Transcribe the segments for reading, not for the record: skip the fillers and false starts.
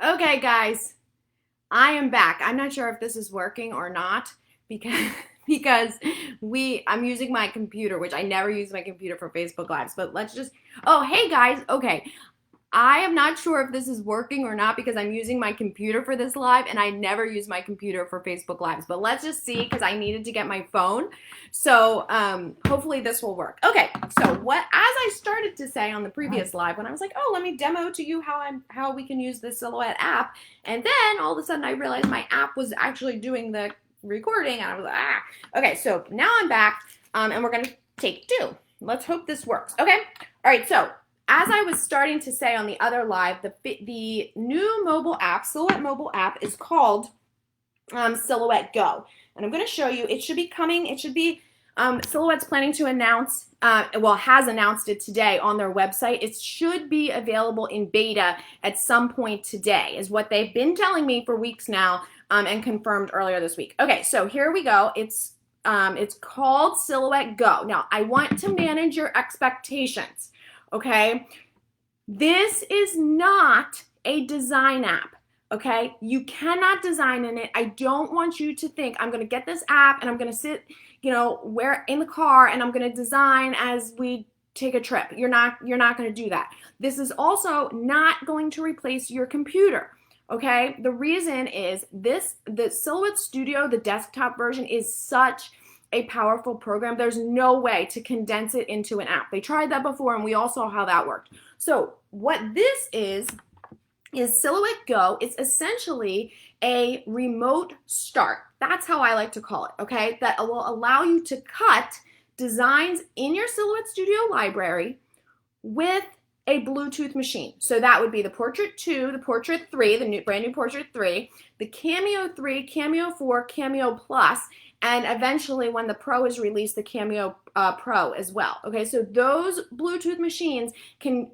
Okay, guys, I am back. I'm not sure if this is working or not because because I'm using my computer, which I never use my computer for Facebook Lives, but let's just Oh, hey guys. Okay. I am not sure if this is working or not because I'm using my computer for this live and I never use my computer for Facebook Lives. But let's just see because I needed to get my phone. So hopefully this will work. Okay, so as I started to say on the previous live when I was like, oh, let me demo to you how we can use the Silhouette app. And then all of a sudden I realized my app was actually doing the recording and I was like, ah. Okay, so now I'm back and we're going to take two. Let's hope this works. Okay, all right, so as I was starting to say on the other live, the new mobile app, Silhouette mobile app, is called Silhouette Go. And I'm going to show you. It should be coming. It should be Silhouette's planning to announce, has announced it today on their website. It should be available in beta at some point today, is what they've been telling me for weeks now and confirmed earlier this week. Okay, so here we go. It's called Silhouette Go. Now, I want to manage your expectations. Okay, this is not a design app. Okay, you cannot design in it. I don't want you to think I'm going to get this app and I'm going to sit, where in the car and I'm going to design as we take a trip. You're not going to do that. This is also not going to replace your computer. Okay, the reason is the Silhouette Studio, the desktop version, is such a powerful program. There's no way to condense it into an app. They tried that before and we all saw how that worked. So what this is Silhouette Go. It's essentially a remote start. That's how I like to call it, okay? That will allow you to cut designs in your Silhouette Studio library with a Bluetooth machine. So that would be the Portrait 2, the Portrait 3, the brand new Portrait 3, the Cameo 3, Cameo 4, Cameo Plus, and eventually when the Pro is released, the Cameo Pro as well. Okay, so those Bluetooth machines can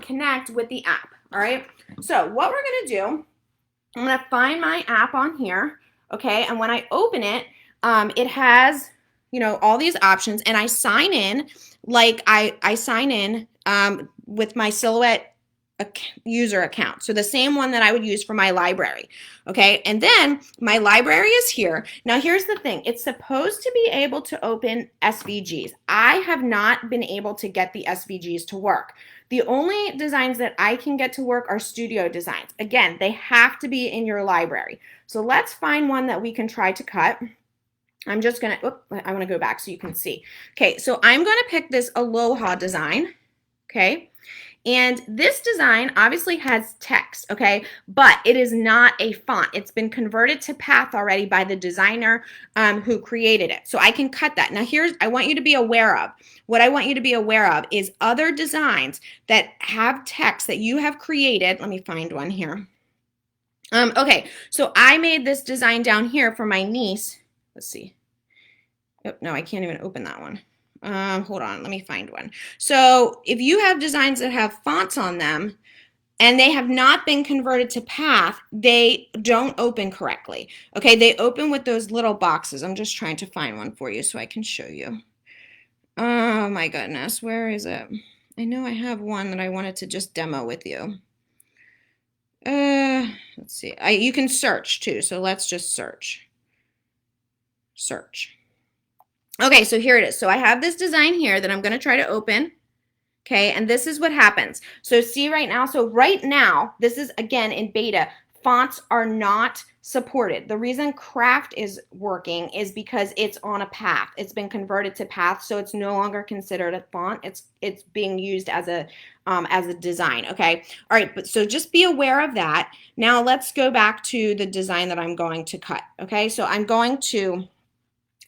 connect with the app, all right? So what we're gonna do, I'm gonna find my app on here, okay? And when I open it, it has, all these options, and I sign in like I sign in with my Silhouette user account. So the same one that I would use for my library. Okay, and then my library is here. Now here's the thing. It's supposed to be able to open SVGs. I have not been able to get the SVGs to work. The only designs that I can get to work are studio designs. Again, they have to be in your library. So let's find one that we can try to cut. I'm just gonna, I wanna go back so you can see. Okay, so I'm gonna pick this Aloha design, okay? And this design obviously has text, okay, but it is not a font. It's been converted to path already by the designer who created it. So I can cut that. Now I want you to be aware of, what I want you to be aware of is other designs that have text that you have created. Let me find one here. Okay, so I made this design down here for my niece. Let's see. Oh, no, I can't even open that one. Hold on, let me find one. So if you have designs that have fonts on them and they have not been converted to path, they don't open correctly. Okay, they open with those little boxes. I'm just trying to find one for you so I can show you. Oh my goodness, where is it? I know I have one that I wanted to just demo with you. Let's see. You can search too, so let's just search. Search. Okay, so here it is. So I have this design here that I'm going to try to open. Okay, and this is what happens. So see right now, this is again in beta. Fonts are not supported. The reason Craft is working is because it's on a path. It's been converted to path, so it's no longer considered a font. It's being used as a design. Okay, all right. But so just be aware of that. Now let's go back to the design that I'm going to cut. Okay, so I'm going to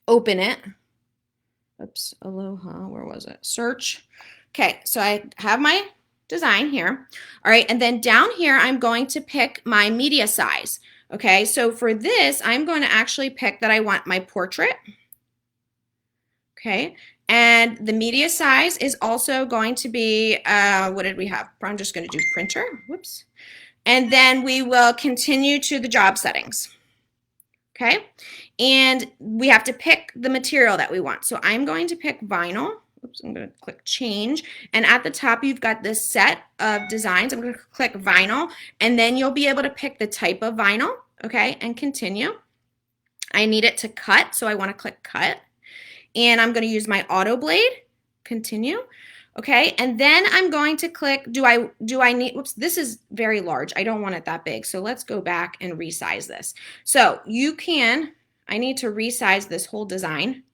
open it. Oops, Aloha, where was it? Search. Okay, so I have my design here. All right, and then down here, I'm going to pick my media size. Okay, so for this, I'm going to actually pick that I want my portrait. Okay, and the media size is also going to be, what did we have? I'm just going to do printer. Whoops. And then we will continue to the job settings. Okay, and we have to pick the material that we want. So I'm going to pick vinyl. oops, I'm going to click change. And at the top, you've got this set of designs. I'm going to click vinyl, and then you'll be able to pick the type of vinyl, okay, and continue. I need it to cut, so I want to click cut. And I'm going to use my auto blade, continue. Okay, and then I'm going to click, do I need, whoops, this is very large. I don't want it that big. So let's go back and resize this. So you can, I need to resize this whole design.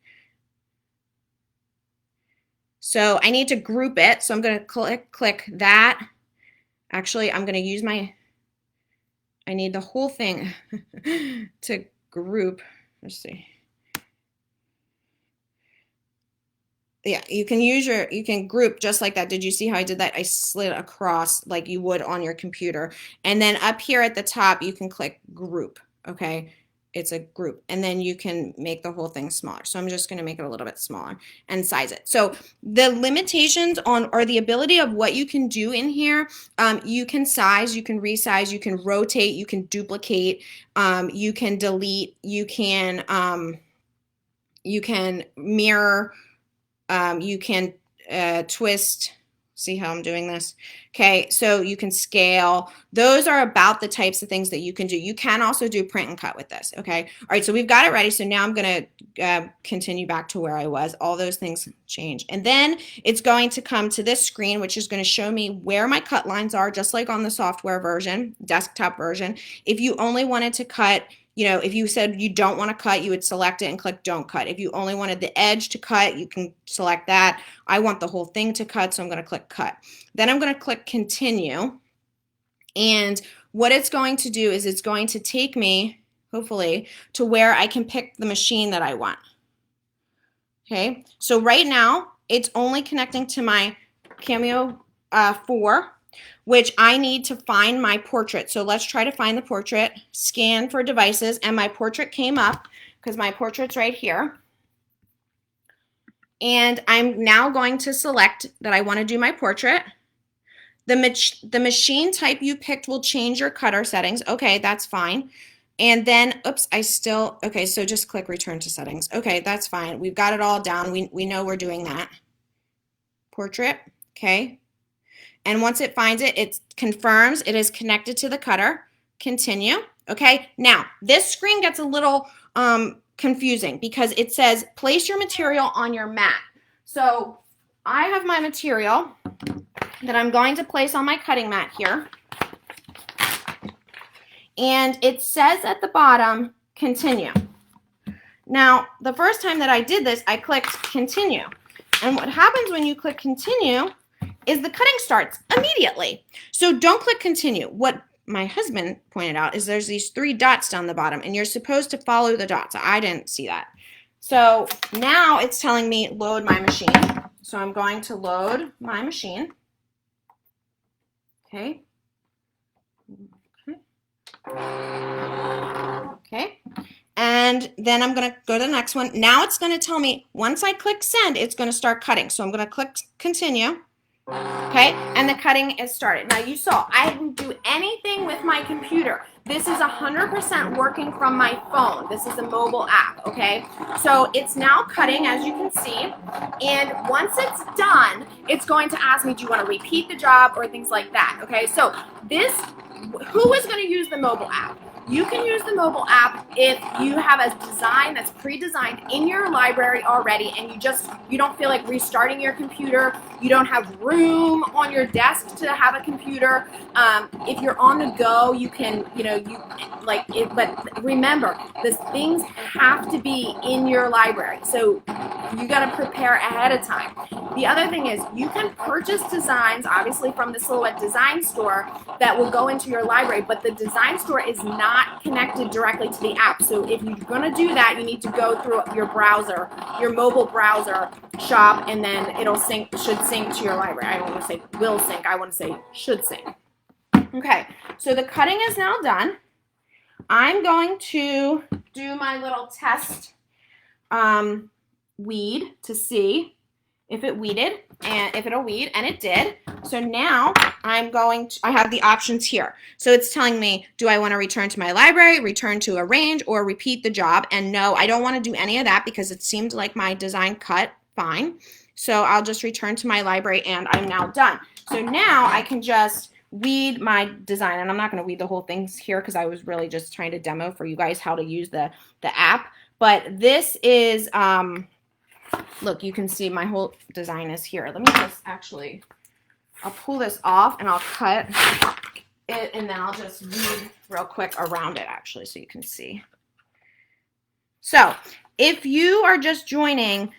So I need to group it. So I'm going to click that. Actually, I'm going to use I need the whole thing to group. Let's see. Yeah, you can group just like that. Did you see how I did that? I slid across like you would on your computer. And then up here at the top, you can click group, okay? It's a group. And then you can make the whole thing smaller. So I'm just gonna make it a little bit smaller and size it. So the limitations or the ability of what you can do in here, you can size, you can resize, you can rotate, you can duplicate, you can delete, you can mirror, you can twist, see how I'm doing this? Okay, so you can scale. Those are about the types of things that you can do. You can also do print and cut with this, okay? All right, so we've got it ready. So now I'm gonna continue back to where I was. All those things change. And then it's going to come to this screen, which is gonna show me where my cut lines are, just like on the software version, desktop version. If you only wanted to cut, you know, if you said you don't want to cut, you would select it and click don't cut. If you only wanted the edge to cut, you can select that. I want the whole thing to cut, so I'm going to click cut. Then I'm going to click continue. And what it's going to do is it's going to take me, hopefully, to where I can pick the machine that I want. Okay, so right now, it's only connecting to my Cameo 4. Which I need to find my portrait. So let's try to find the portrait, scan for devices, and my portrait came up because my portrait's right here. And I'm now going to select that I want to do my portrait. The machine type you picked will change your cutter settings. Okay, that's fine. And then, oops, okay, so just click return to settings. Okay, that's fine. We've got it all down. We know we're doing that. Portrait, okay. And once it finds it, it confirms it is connected to the cutter. Continue. Okay. Now, this screen gets a little confusing because it says place your material on your mat. So I have my material that I'm going to place on my cutting mat here. And it says at the bottom, continue. Now, the first time that I did this, I clicked continue. And what happens when you click continue is the cutting starts immediately. So don't click continue. What my husband pointed out is there's these 3 dots down the bottom and you're supposed to follow the dots. I didn't see that. So now it's telling me load my machine. So I'm going to load my machine. Okay. Okay. And then I'm going to go to the next one. Now it's going to tell me once I click send, it's going to start cutting. So I'm going to click continue. Okay, and the cutting is started. Now you saw I didn't do anything with my computer. This is 100% working from my phone. This is a mobile app, okay? So it's now cutting, as you can see, and once it's done, it's going to ask me, do you want to repeat the job or things like that, okay? So who is going to use the mobile app? You can use the mobile app if you have a design that's pre-designed in your library already and you don't feel like restarting your computer, you don't have room on your desk to have a computer. If you're on the go, you can, but remember, the things have to be in your library. So you got to prepare ahead of time. The other thing is you can purchase designs, obviously from the Silhouette Design Store, that will go into your library, but the design store is not connected directly to the app. So if you're going to do that, you need to go through your browser, your mobile browser, shop, and then should sync to your library. I don't want to say will sync, I want to say should sync. Okay, so the cutting is now done. I'm going to do my little test weed to see if it weeded and if it'll weed, and it did. So now I have the options here. So it's telling me, do I want to return to my library, return to arrange, or repeat the job? And no, I don't want to do any of that because it seemed like my design cut fine. So I'll just return to my library and I'm now done. So now I can just weed my design, and I'm not going to weed the whole thing here because I was really just trying to demo for you guys how to use the app. But this is, look, you can see my whole design is here. Let me just actually, I'll pull this off and I'll cut it, and then I'll just weed real quick around it actually so you can see. So if you are just joining,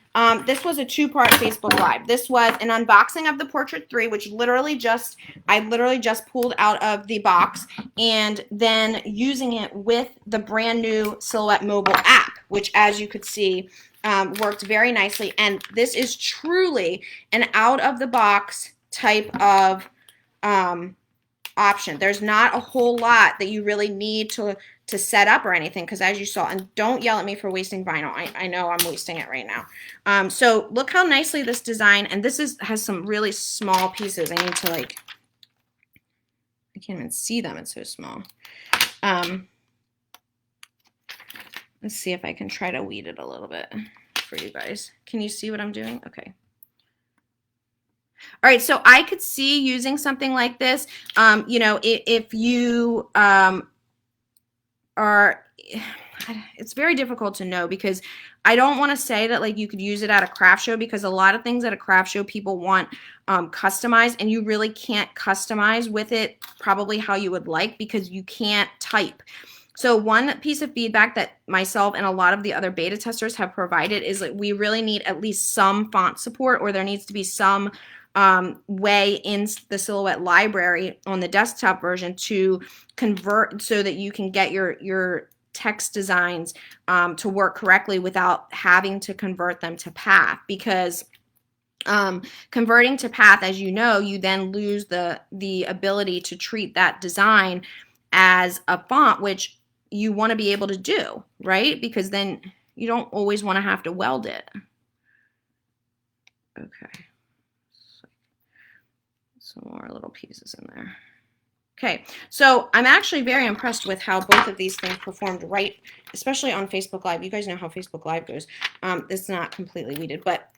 this was a two-part Facebook Live. This was an unboxing of the Portrait 3, which I literally just pulled out of the box, and then using it with the brand new Silhouette mobile app, which, as you could see, worked very nicely. And this is truly an out-of-the-box type of option. There's not a whole lot that you really need to set up or anything, because as you saw, and don't yell at me for wasting vinyl. I know I'm wasting it right now. So look how nicely this design, and this has some really small pieces. I need to, like, I can't even see them. It's so small. Let's see if I can try to weed it a little bit for you guys. Can you see what I'm doing? Okay. All right, so I could see using something like this, you know, if you it's very difficult to know, because I don't want to say that like you could use it at a craft show, because a lot of things at a craft show people want customized, and you really can't customize with it probably how you would like, because you can't type. So one piece of feedback that myself and a lot of the other beta testers have provided is that we really need at least some font support, or there needs to be some way in the Silhouette library on the desktop version to convert so that you can get your text designs to work correctly without having to convert them to path, because converting to path, as you know, you then lose the ability to treat that design as a font, which you want to be able to do, right? Because then you don't always want to have to weld it. Okay. Some more little pieces in there. Okay, so I'm actually very impressed with how both of these things performed, right, especially on Facebook Live. You guys know how Facebook Live goes. It's not completely weeded, but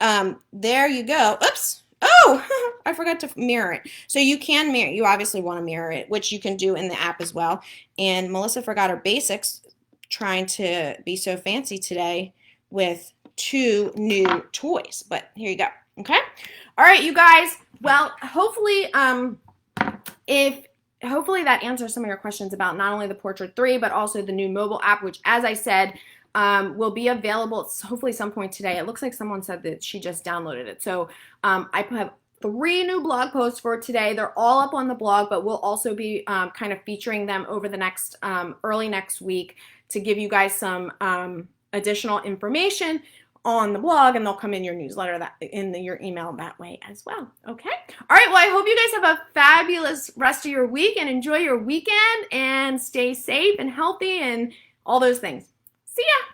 there you go. Oops. Oh, I forgot to mirror it. So you can mirror. You obviously want to mirror it, which you can do in the app as well. And Melissa forgot her basics, trying to be so fancy today with 2 new toys. But here you go. Okay. All right, you guys. Well, hopefully, hopefully that answers some of your questions about not only the Portrait 3, but also the new mobile app, which, as I said, will be available hopefully some point today. It looks like someone said that she just downloaded it. So I have 3 new blog posts for today. They're all up on the blog, but we'll also be kind of featuring them over the next early next week to give you guys some additional information on the blog, and they'll come in your newsletter, your email that way as well. Okay. All right. Well, I hope you guys have a fabulous rest of your week and enjoy your weekend and stay safe and healthy and all those things. See ya.